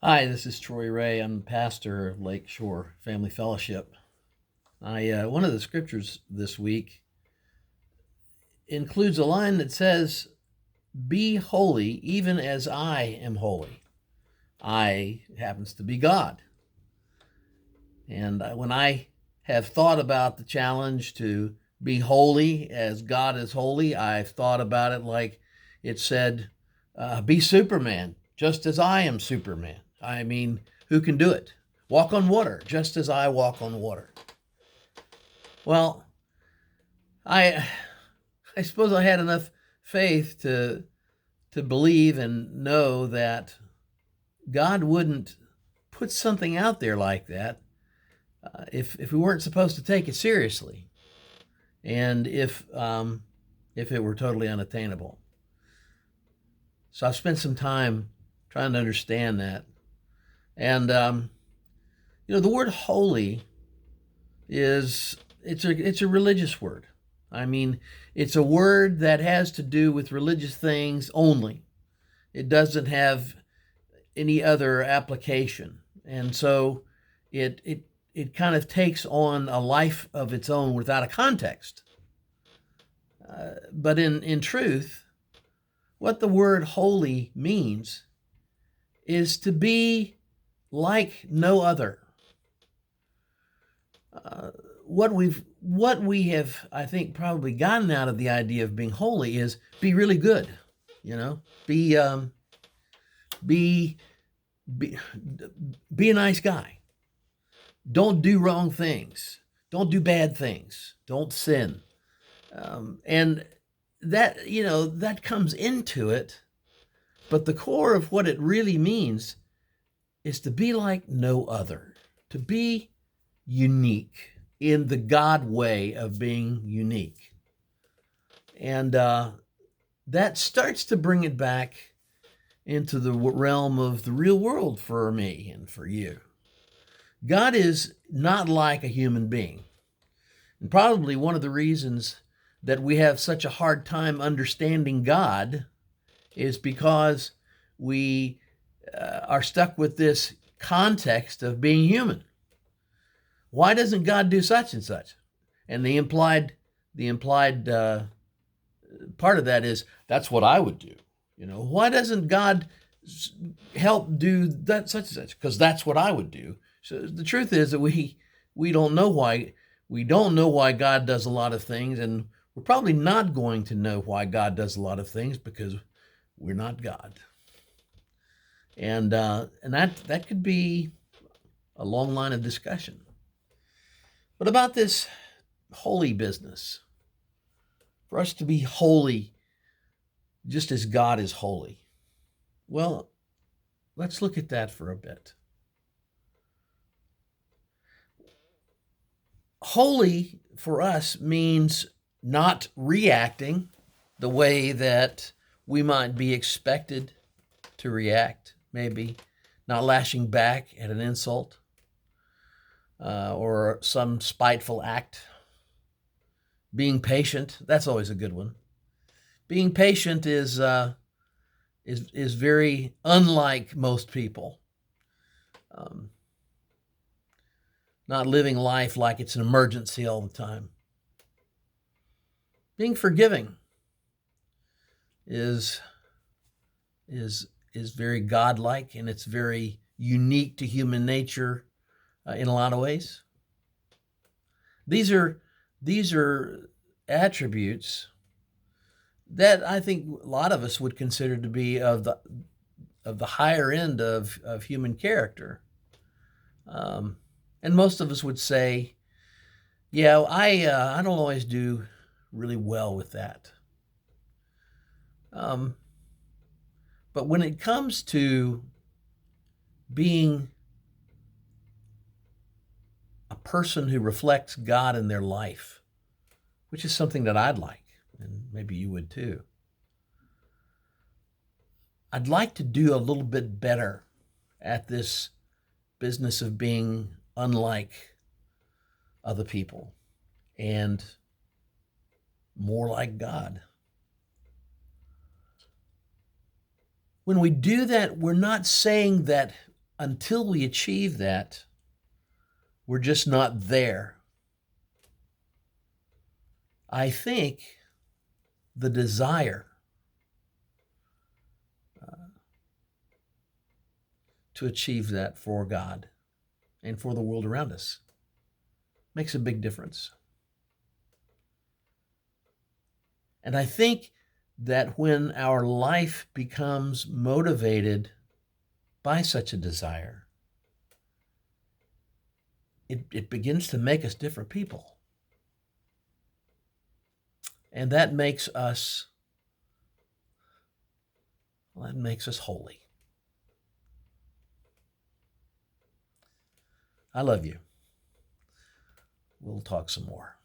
Hi, this is Troy Ray. I'm the pastor of Lakeshore Family Fellowship. One of the scriptures this week includes a line that says, "Be holy, even as I am holy." I happens to be God, and when I have thought about the challenge to be holy as God is holy, I've thought about it like it said, "Be Superman, just as I am Superman." I mean, who can do it? Walk on water, just as I walk on water. Well, I I suppose I had enough faith to believe and know that God wouldn't put something out there like that if we weren't supposed to take it seriously, and if it were totally unattainable. So I've spent some time trying to understand that, and the word holy is it's a religious word. I mean, it's a word that has to do with religious things only. It doesn't have any other application, and so it kind of takes on a life of its own without a context. But in truth, what the word holy means is to be like no other. Uh, what we have, I think, probably gotten out of the idea of being holy is be really good. You know, be be be a nice guy. Don't do wrong things. Don't do bad things. Don't sin. And that comes into it. But the core of what it really means is to be like no other, to be unique in the God way of being unique. And that starts to bring it back into the realm of the real world for me and for you. God is not like a human being. And probably one of the reasons that we have such a hard time understanding God is because we are stuck with this context of being human. Why doesn't God do such and such? And the implied part of that is that's what I would do. Why doesn't God help do that such and such? Because that's what I would do. So the truth is that we don't know why God does a lot of things, and we're probably not going to know why God does a lot of things because we're not God. And that could be a long line of discussion. But about this holy business, for us to be holy just as God is holy, well, let's look at that for a bit. Holy for us means not reacting the way that we might be expected to react, maybe not lashing back at an insult or some spiteful act. Being patient, that's always a good one. Being patient is very unlike most people. Um, Not living life like it's an emergency all the time. Being forgiving is is very godlike, and it's very unique to human nature in a lot of ways. These are these are attributes that I think a lot of us would consider to be of the higher end of human character. Um, and most of us would say, yeah, I don't always do really well with that. Um, but when it comes to being a person who reflects God in their life, which is something that I'd like, and maybe you would too, I'd like to do a little bit better at this business of being unlike other people and more like God. When we do that, we're not saying that until we achieve that, we're just not there. I think the desire to achieve that for God and for the world around us makes a big difference. And I think that when our life becomes motivated by such a desire, it begins to make us different people. And that makes us holy. I love you. We'll talk some more.